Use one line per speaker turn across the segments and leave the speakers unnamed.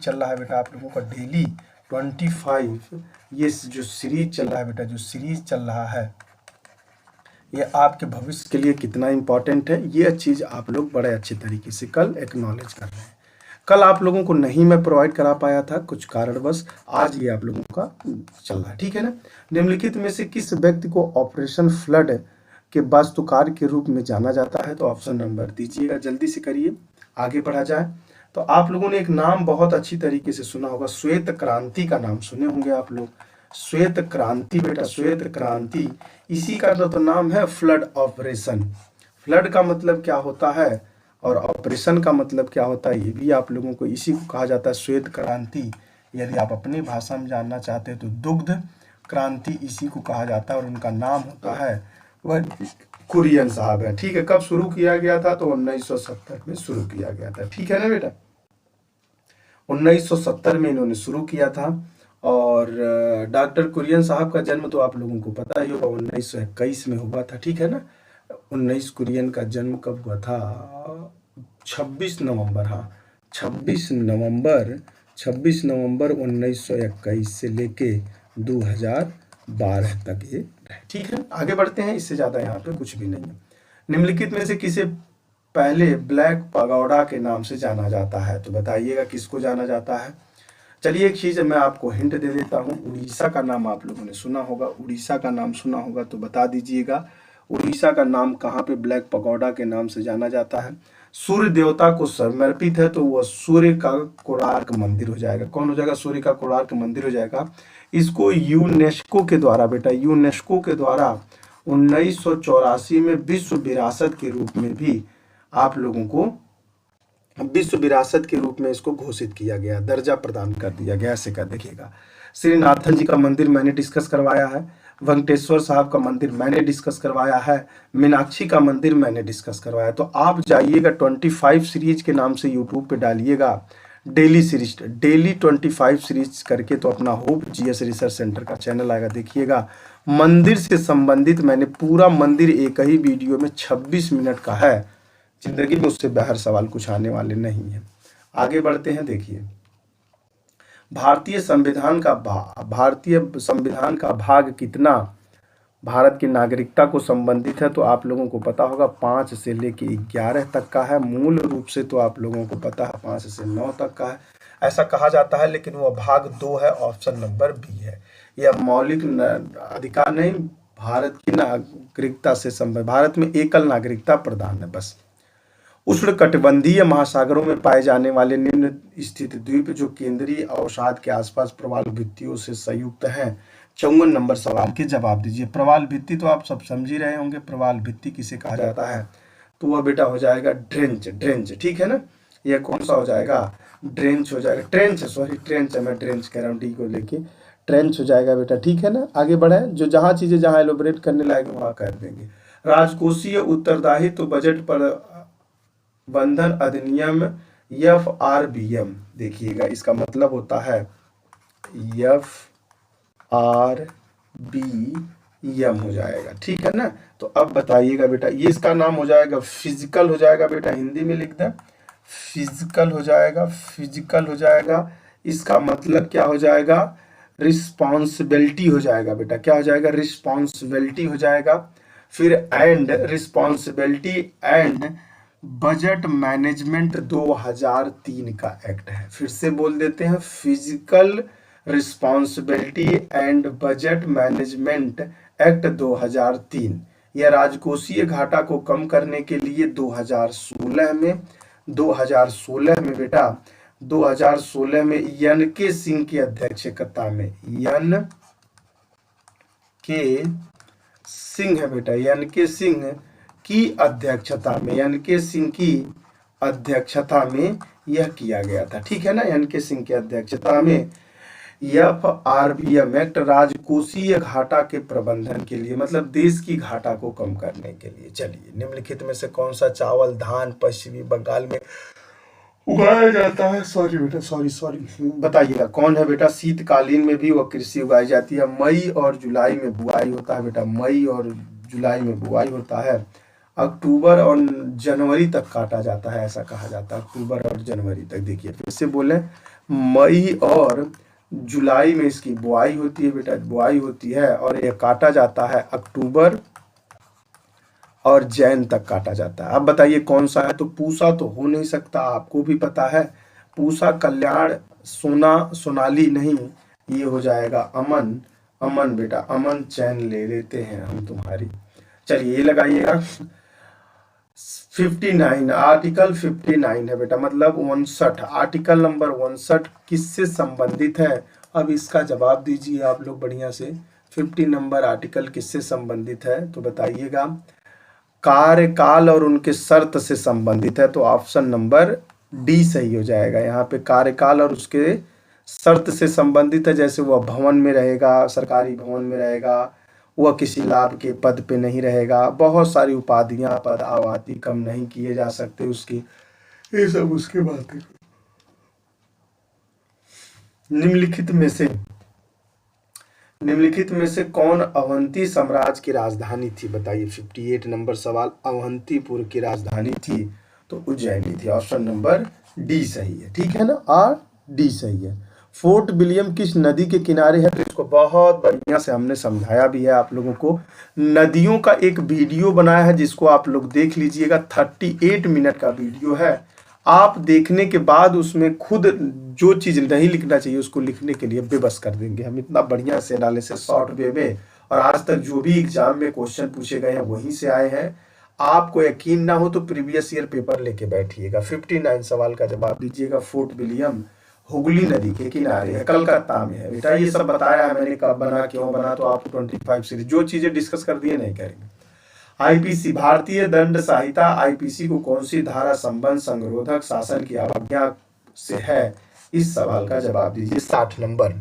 चल रहा है बेटा आप लोगों का डेली 25, ये जो सीरीज चल रहा है बेटा, जो सीरीज चल रहा है ये आपके भविष्य के लिए कितना इंपॉर्टेंट है, ये चीज़ आप लोग बड़े अच्छे तरीके से कल एक्नॉलेज कर रहे हैं। कल आप लोगों को नहीं मैं प्रोवाइड करा पाया था कुछ कारणवश, आज ये आप लोगों का चल रहा है, ठीक है ना। निम्नलिखित में से किस व्यक्ति को ऑपरेशन फ्लड के वास्तुकार के रूप में जाना जाता है? तो ऑप्शन नंबर दीजिएगा, जल्दी से करिए, आगे बढ़ा जाए। तो आप लोगों ने एक नाम बहुत अच्छी तरीके से सुना होगा, श्वेत क्रांति का नाम सुने होंगे आप लोग। श्वेत क्रांति बेटा, श्वेत क्रांति, इसी का तो नाम है फ्लड ऑपरेशन। फ्लड का मतलब क्या होता है और ऑपरेशन का मतलब क्या होता है, ये भी आप लोगों को इसी को कहा जाता है श्वेत क्रांति। यदि आप अपनी भाषा में जानना चाहते हैं तो दुग्ध क्रांति इसी को कहा जाता है, और उनका नाम होता है वह कुरियन साहब है, ठीक है। कब शुरू किया गया था? तो 1970 में शुरू किया गया था, ठीक है ना बेटा। 1970 में इन्होंने शुरू किया था। और डॉक्टर कुरियन साहब का जन्म तो आप लोगों को पता ही होगा 1921 में हुआ था, ठीक है ना। 19 कुरियन का जन्म कब हुआ था? 26 नवंबर, हाँ 26 नवंबर 1921 से लेके 2012 तक ये रहे, ठीक है। आगे बढ़ते हैं, इससे ज़्यादा यहाँ पे कुछ भी नहीं है। निम्नलिखित में से किसे पहले ब्लैक पगोडा के नाम से जाना जाता है? तो बताइएगा किसको जाना जाता है। चलिए एक चीज़ मैं आपको हिंट दे देता हूँ, उड़ीसा का नाम आप लोगों ने सुना होगा, उड़ीसा का नाम सुना होगा तो बता दीजिएगा उड़ीसा का नाम कहाँ पे ब्लैक पगोडा के नाम से जाना जाता है। सूर्य देवता को समर्पित है तो वह सूर्य का कोणार्क मंदिर हो जाएगा। कौन हो जाएगा? सूर्य का कोणार्क मंदिर हो जाएगा। इसको यूनेस्को के द्वारा बेटा, यूनेस्को के द्वारा 1984 में विश्व विरासत के रूप में भी आप लोगों को विश्व विरासत के रूप में इसको घोषित किया गया, दर्जा प्रदान कर दिया गया। ऐसे कर देखिएगा। श्रीनाथन जी का मंदिर मैंने डिस्कस करवाया है, वेंकटेश्वर साहब का मंदिर मैंने डिस्कस करवाया है, मीनाक्षी का मंदिर मैंने डिस्कस करवाया। तो आप जाइएगा 25 सीरीज के नाम से यूट्यूब पे डालिएगा डेली सीरीज, डेली 25 सीरीज करके, तो अपना होप जीएस रिसर्च सेंटर का चैनल आएगा, देखिएगा। मंदिर से संबंधित मैंने पूरा मंदिर एक ही वीडियो में 26 मिनट का है। जिंदगी में उससे बाहर सवाल कुछ आने वाले नहीं है। आगे बढ़ते हैं, देखिए भारतीय संविधान का भाग कितना भारत की नागरिकता को संबंधित है? तो आप लोगों को पता होगा 5 से लेके 11 तक का है। मूल रूप से तो आप लोगों को पता है 5 से 9 तक का है, ऐसा कहा जाता है, लेकिन वह भाग 2 है, ऑप्शन नंबर बी है। यह मौलिक अधिकार नहीं, भारत की नागरिकता से संबंधित, भारत में एकल नागरिकता प्रदान है बस। उष्णकटिबंधीय महासागरों में पाए जाने वाले निम्न स्थित द्वीप जो केंद्रीय अवसाद के आसपास प्रवाल भित्तियों से संयुक्त हैं। 54 नंबर सवाल के जवाब दीजिए। प्रवाल भित्ति तो आप सब समझ ही रहे होंगे, प्रवाल भित्ति किसे कहा जाता है? तो वह बेटा हो जाएगा ड्रेंच, ड्रेंच, ठीक है ना। यह कौन सा हो जाएगा? ड्रेंच हो जाएगा, ट्रेंच, सॉरी ट्रेंच है, मैं ड्रेंच कह रहा हूँ, डी को लेके ट्रेंच हो जाएगा बेटा, ठीक है ना। आगे बढ़े, जो जहाँ चीजें जहाँ एलोबरेट करने लायक वहाँ कर देंगे। राजकोषीय उत्तरदायित्व बजट पर बंधन अधिनियम FRBM, देखिएगा इसका मतलब होता है FRBM हो जाएगा, ठीक है ना। तो अब बताइएगा बेटा, ये इसका नाम हो जाएगा फिजिकल हो जाएगा बेटा, हिंदी में लिख दें फिजिकल हो जाएगा, फिजिकल हो जाएगा। इसका मतलब क्या हो जाएगा? रिस्पॉन्सिबिलिटी हो जाएगा बेटा, क्या हो जाएगा? रिस्पॉन्सिबिलिटी हो जाएगा। फिर and responsibility and budget management 2003 का एक्ट है। फिर से बोल देते हैं, physical responsibility and budget management act 2003। यह राजकोषीय घाटा को कम करने के लिए 2016 में बेटा 2016 में एन के सिंह की अध्यक्षता में, एन के सिंह है बेटा, एन के सिंह की अध्यक्षता में, एन के सिंह की अध्यक्षता में यह किया गया था, ठीक है ना। एन के सिंह की अध्यक्षता में FRBM एक्ट राजकोषीय घाटा के प्रबंधन के लिए, मतलब देश की घाटा को कम करने के लिए। चलिए, निम्नलिखित में से कौन सा चावल धान पश्चिमी बंगाल में उगाया जाता है? सॉरी बेटा, सॉरी बताइएगा कौन है बेटा? शीतकालीन में भी वह कृषि उगाई जाती है। मई और जुलाई में बुआई होता है बेटा, मई और जुलाई में बुआई होता है। अक्टूबर और जनवरी तक काटा जाता है, ऐसा कहा जाता है, अक्टूबर और जनवरी तक। देखिए फिर से बोले, मई और जुलाई में इसकी बुआई होती है बेटा, बुआई होती है, और ये काटा जाता है अक्टूबर और जैन तक काटा जाता है। अब बताइए कौन सा है? तो पूसा तो हो नहीं सकता, आपको भी पता है। पूसा, कल्याण, सोना, सोनाली नहीं, ये हो जाएगा अमन। अमन बेटा, अमन चैन ले लेते हैं हम तुम्हारी। चलिए ये लगाइएगा 59, आर्टिकल 59 है बेटा, मतलब 59, आर्टिकल नंबर 59 किससे संबंधित है? अब इसका जवाब दीजिए आप लोग बढ़िया से। 50 नंबर आर्टिकल किससे संबंधित है तो बताइएगा। कार्यकाल और उनके शर्त से संबंधित है, तो ऑप्शन नंबर डी सही हो जाएगा। यहाँ पे कार्यकाल और उसके शर्त से संबंधित है, जैसे वह भवन में रहेगा, सरकारी भवन में रहेगा, वह किसी लाभ के पद पे नहीं रहेगा, बहुत सारी उपाधियां, पद, आवाती कम नहीं किए जा सकते उसकी, ये सब उसके बातें। निम्नलिखित में से कौन अवंती साम्राज्य की राजधानी थी? बताइए 58 नंबर सवाल। अवंतीपुर की राजधानी थी तो उज्जैनी थी। ऑप्शन नंबर डी सही है, ठीक है ना, आर डी सही है। फोर्ट विलियम किस नदी के किनारे है? तो इसको बहुत बढ़िया से हमने समझाया भी है आप लोगों को। नदियों का एक वीडियो बनाया है जिसको आप लोग देख लीजिएगा, 38 मिनट का वीडियो है। आप देखने के बाद उसमें खुद जो चीज नहीं लिखना चाहिए उसको लिखने के लिए बेबस कर देंगे हम, इतना बढ़िया से एनालिसिस शॉर्ट वे में। और आज तक जो भी एग्जाम में क्वेश्चन पूछे गए हैं वहीं से आए हैं। आपको यकीन ना हो तो प्रीवियस ईयर पेपर लेके बैठिएगा, 59 सवाल का जवाब दीजिएगा। फोर्ट विलियम हुगली नदी के किनारे है, कलकत्ता में है बेटा। ये सब बताया है मैंने, कब बना, क्यों बना, तो आपको 25 सीरीज जो चीजें डिस्कस कर दिए नहीं करेंगे। आईपीसी, भारतीय दंड संहिता आईपीसी को कौन सी धारा संबंध संरोधक शासन की अवज्ञा से है? इस सवाल का जवाब दीजिए। 60 नंबर,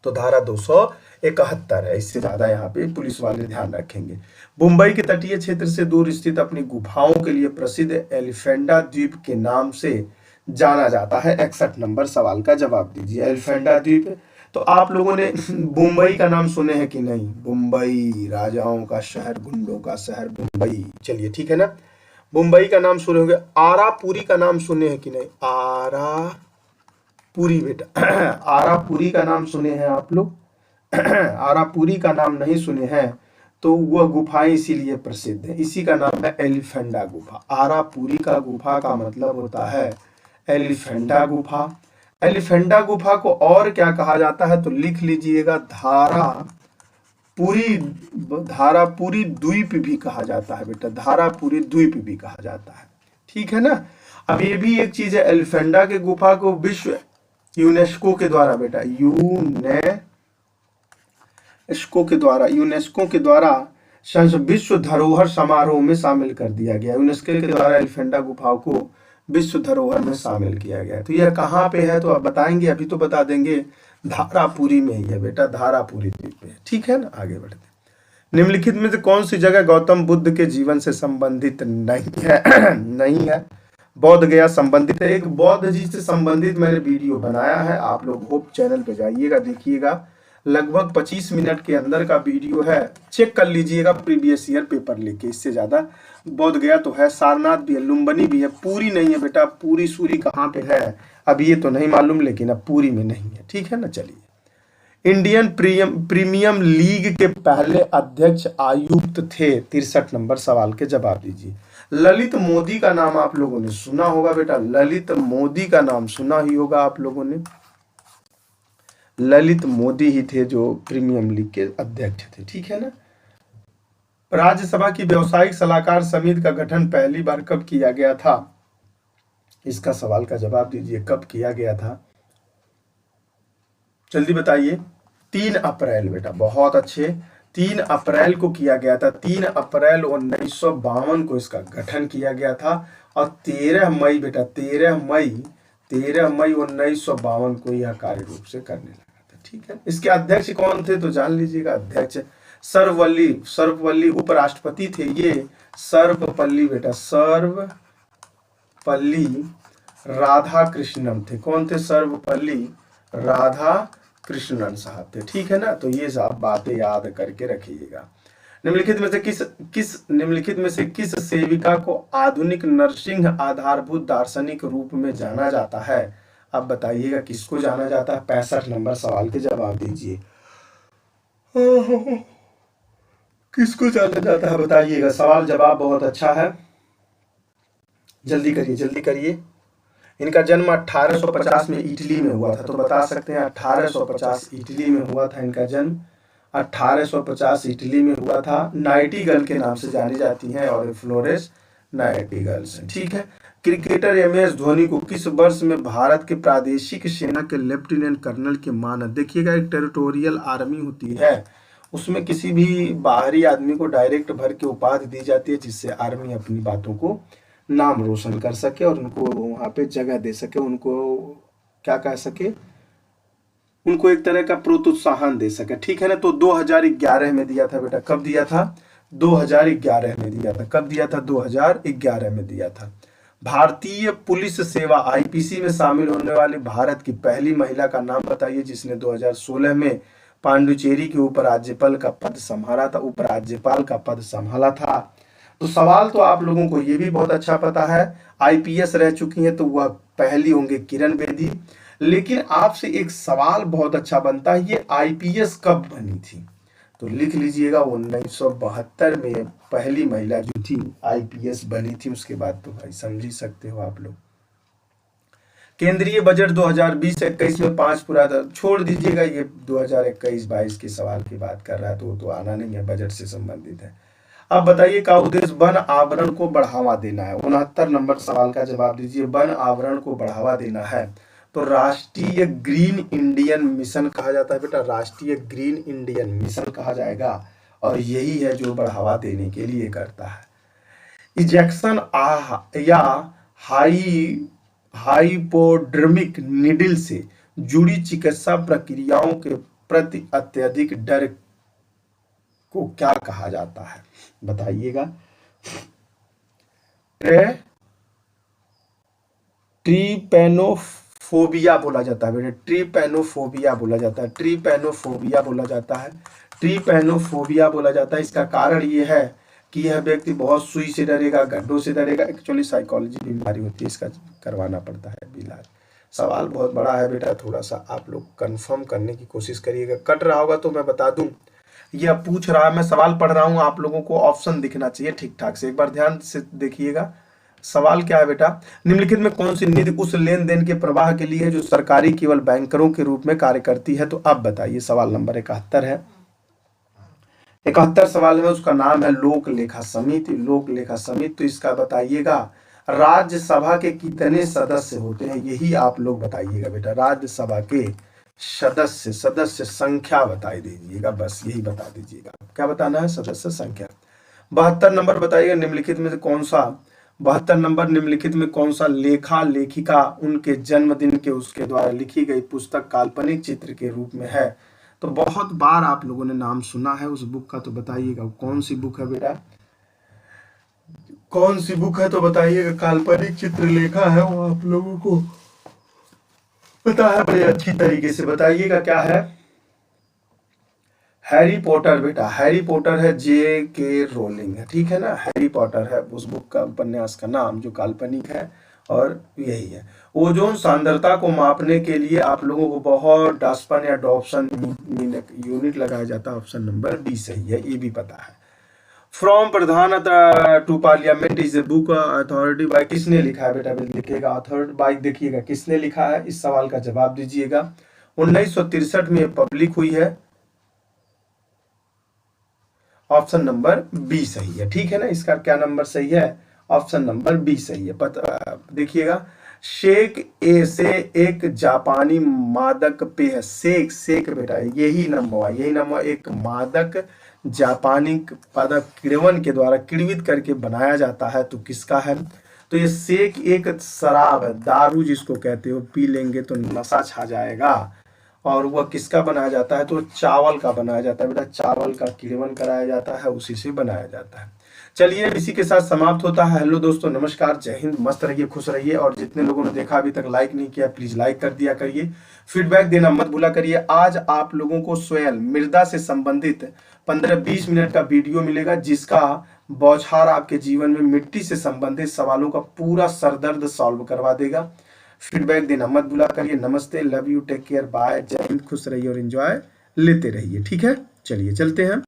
तो धारा 271 है, इससे ज्यादा यहाँ पे पुलिस वाले ध्यान रखेंगे। मुंबई के तटीय क्षेत्र से दूर स्थित अपनी गुफाओं के लिए प्रसिद्ध एलिफेंटा द्वीप के नाम से जाना जाता है। 61 नंबर सवाल का जवाब दीजिए। एलिफेंटा द्वीप, तो आप लोगों ने मुंबई का नाम सुने हैं कि नहीं? मुंबई, राजाओं का शहर, गुंडों का शहर मुंबई। चलिए ठीक है ना, मुंबई का नाम सुने होंगे। आरापुरी का नाम सुने हैं कि नहीं? आरापुरी बेटा, आरापुरी का नाम सुने हैं आप लोग? आरापुरी का नाम नहीं सुने हैं तो वह गुफाएं इसीलिए प्रसिद्ध है, इसी का नाम है एलिफेंटा गुफा। आरापुरी का गुफा का मतलब होता है एलिफेंटा गुफा। एलिफेंटा गुफा को और क्या कहा जाता है तो लिख लीजिएगा, धारापुरी द्वीप भी कहा जाता है बेटा, धारापुरी द्वीप भी कहा जाता है, ठीक है ना। अब ये भी एक चीज है, एलिफेंटा के गुफा को विश्व यूनेस्को के द्वारा बेटा, यूनेस्को के द्वारा विश्व धरोहर समारोह में शामिल कर दिया गया। यूनेस्को के द्वारा एलिफेंटा गुफाओं को विश्व धरोहर में शामिल किया गया। तो यह कहाँ पे है तो आप बताएंगे? अभी तो बता देंगे, धारापुरी में ही है बेटा, धारापुरी द्वीप पे, ठीक है ना। आगे बढ़ते हैं। निम्नलिखित में से कौन सी जगह गौतम बुद्ध के जीवन से संबंधित नहीं है? नहीं है, बौद्ध गया संबंधित है। एक बौद्ध जी से संबंधित मैंने वीडियो बनाया है, आप लोग होप चैनल पे जाइएगा, देखिएगा, लगभग 25 मिनट के अंदर का वीडियो है, चेक कर लीजिएगा प्रीवियस ईयर पेपर लेके, इससे ज्यादा। बोध गया तो है, सारनाथ भी है, लुम्बिनी भी है, पूरी नहीं है बेटा। पूरी सूरी कहाँ पे है अब ये तो नहीं मालूम, लेकिन अब पूरी में नहीं है, ठीक है ना। चलिए, इंडियन प्रीमियम लीग के पहले अध्यक्ष आयुक्त थे। 63 नंबर सवाल के जवाब दीजिए। ललित मोदी का नाम आप लोगों ने सुना होगा बेटा, ललित मोदी का नाम सुना ही होगा आप लोगों ने। ललित मोदी ही थे जो प्रीमियम लीग के अध्यक्ष थे, ठीक है ना। राज्यसभा की व्यावसायिक सलाहकार समिति का गठन पहली बार कब किया गया था? इसका सवाल का जवाब दीजिए, कब किया गया था, जल्दी बताइए। 3 अप्रैल बेटा, बहुत अच्छे, 3 अप्रैल को किया गया था। 3 अप्रैल 1952 को इसका गठन किया गया था और 13 मई बेटा, 13 मई 1952 को यह कार्य रूप से करने लगा था, ठीक है। इसके अध्यक्ष कौन थे तो जान लीजिएगा। अध्यक्ष सर्वपल्ली उपराष्ट्रपति थे ये, सर्वपल्ली बेटा, सर्वपल्ली राधाकृष्णन थे। कौन थे? सर्वपल्ली राधाकृष्णन साहब थे, ठीक है ना। तो ये सब बातें याद करके रखिएगा। निम्नलिखित में से किस सेविका को आधुनिक नरसिंह आधारभूत दार्शनिक रूप में जाना जाता है? अब बताइएगा किसको जाना जाता है। 65 नंबर सवाल के जवाब दीजिए। किसको जाना जाता है बताइएगा। सवाल जवाब बहुत अच्छा है, जल्दी करिए जल्दी करिए। इनका जन्म 1850 में इटली में हुआ था, तो बता सकते हैं 1850 इटली में हुआ था इनका जन्म। 1850 इटली में हुआ था। नाइटिंगेल के नाम से जानी जाती हैं और फ्लोरेंस नाइटिंगेल से, ठीक है। क्रिकेटर एमएस धोनी को किस वर्ष में भारत के प्रादेशिक सेना के लेफ्टिनेंट कर्नल के मानद, देखिएगा एक टेरिटोरियल आर्मी होती है, उसमें किसी भी बाहरी आदमी को डायरेक्ट भर के उपाधि दी जाती है, जिससे आर्मी अपनी बातों को नाम रोशन कर सके और उनको वहाँ पे जगह दे सके, उनको क्या कह सके, उनको एक तरह का प्रोत्साहन दे सके, ठीक है ना। तो 2011 में दिया था बेटा। कब दिया था? 2011 में दिया था। कब दिया था? 2011 में दिया था। भारतीय पुलिस सेवा आईपीसी में शामिल होने वाली भारत की पहली महिला का नाम बताइए, जिसने 2016 में पांडुचेरी के उपराज्यपाल का पद संभाला था, उपराज्यपाल का पद संभाला था। तो सवाल तो आप लोगों को ये भी बहुत अच्छा पता है, आईपीएस रह चुकी हैं, तो वह पहली होंगे किरण बेदी। लेकिन आपसे एक सवाल बहुत अच्छा बनता है, ये आईपीएस कब बनी थी? तो लिख लीजिएगा 1972 में पहली महिला जो थी आईपीएस बनी थी। उसके बाद तो भाई समझ ही सकते हो आप लोग। केंद्रीय बजट 2020-21 में 5 पूरा छोड़ दीजिएगा, ये 2021-22 के सवाल की बात कर रहा है, तो वो तो आना नहीं है, बजट से संबंधित है। अब बताइए का उद्देश्य वन आवरण को बढ़ावा देना है। 69 नंबर सवाल का जवाब दीजिए। वन आवरण को बढ़ावा देना है तो राष्ट्रीय ग्रीन इंडियन मिशन कहा जाता है बेटा, राष्ट्रीय ग्रीन इंडियन मिशन कहा जाएगा, और यही है जो बढ़ावा देने के लिए करता है। इंजेक्शन या हाइपोडर्मिक निडल से जुड़ी चिकित्सा प्रक्रियाओं के प्रति अत्यधिक डर को क्या कहा जाता है बताइएगा। ट्रीपेनोफोबिया बोला जाता है बेटा, ट्रीपेनोफोबिया बोला जाता है, ट्रीपेनोफोबिया बोला जाता है, ट्रीपेनोफोबिया बोला जाता है। इसका कारण ये है कि यह व्यक्ति बहुत सुई से डरेगा, गड्ढों से डरेगा। एक्चुअली साइकोलॉजी बीमारी होती है, इसका करवाना पड़ता है इलाज। सवाल बहुत बड़ा है बेटा, थोड़ा सा आप लोग कंफर्म करने की कोशिश करिएगा। कट रहा होगा तो मैं बता दूं, यह पूछ रहा है, मैं सवाल पढ़ रहा हूं, आप लोगों को ऑप्शन दिखना चाहिए ठीक ठाक से। एक बार ध्यान से देखिएगा सवाल क्या है बेटा। निम्नलिखित में कौन सी निधि उस लेन देन के प्रवाह के लिए जो सरकारी केवल बैंकरों के रूप में कार्य करती है? तो अब बताइए। सवाल नंबर 71 है। 71 सवाल में उसका नाम है लोक लेखा समिति। लोक लेखा समिति, तो इसका बताइएगा राज्यसभा के कितने सदस्य होते हैं, यही आप लोग बताइएगा बेटा। राज्यसभा के सदस्य संख्या बता दीजिएगा, बस यही बता दीजिएगा। क्या बताना है? सदस्य संख्या। 72 नंबर बताइएगा निम्नलिखित में से कौन सा 72 नंबर निम्नलिखित में कौन सा लेखा लेखिका उनके जन्मदिन के उसके द्वारा लिखी गई पुस्तक काल्पनिक चित्र के रूप में है? तो बहुत बार आप लोगों ने नाम सुना है उस बुक का, तो बताइएगा कौन सी बुक है बेटा, कौन सी बुक है? तो बताइएगा काल्पनिक चित्र लेखा है वो आप लोगों को पता है बड़े अच्छी तरीके से, बताइएगा क्या है? हैरी पॉटर बेटा, हैरी पॉटर है, J.K. रोलिंग है, ठीक है ना। हैरी पॉटर है उस बुक का, उपन्यास का नाम जो काल्पनिक है, और यही है। ओजोन सांद्रता को मापने के लिए आप लोगों को बहुत डास्पन या डॉप्सन यूनिट लगाया जाता है। ऑप्शन नंबर बी सही है, ये भी पता है। From Pradhan to Parliament is a book authority by, किसने लिखा है बेटा? लिखिएगा अथॉरिटी बाय, देखिएगा किसने लिखा है, इस सवाल का जवाब दीजिएगा। 1963 में पब्लिक हुई है। ऑप्शन नंबर बी सही है, ठीक है ना। इसका क्या नंबर सही है? ऑप्शन नंबर बी सही है। देखिएगा शेक ए से एक जापानी मादक पेय, शेक बेटा यही नंबर एक मादक जापानी पदार्थ किण्वन के द्वारा किण्वित करके बनाया जाता है, तो किसका है? तो ये शेक एक शराब है, दारू जिसको कहते हो, पी लेंगे तो नशा छा जाएगा। और वह किसका बनाया जाता है? तो चावल का बनाया जाता है बेटा, चावल का किण्वन कराया जाता है, उसी से बनाया जाता है। चलिए इसी के साथ समाप्त होता है। हेलो दोस्तों, नमस्कार, जय हिंद, मस्त रहिए, खुश रहिए। और जितने लोगों ने देखा अभी तक लाइक नहीं किया, प्लीज लाइक कर दिया करिए, फीडबैक देना मत भूला करिए। आज आप लोगों को सोयल मृदा से संबंधित 15-20 मिनट का वीडियो मिलेगा, जिसका बौछार आपके जीवन में मिट्टी से संबंधित सवालों का पूरा सरदर्द सॉल्व करवा देगा। फीडबैक देना मत भूला करिए। नमस्ते, love you, take care, bye, जय हिंद, खुश रहिए और एंजॉय लेते रहिए। ठीक है, चलिए चलते हैं।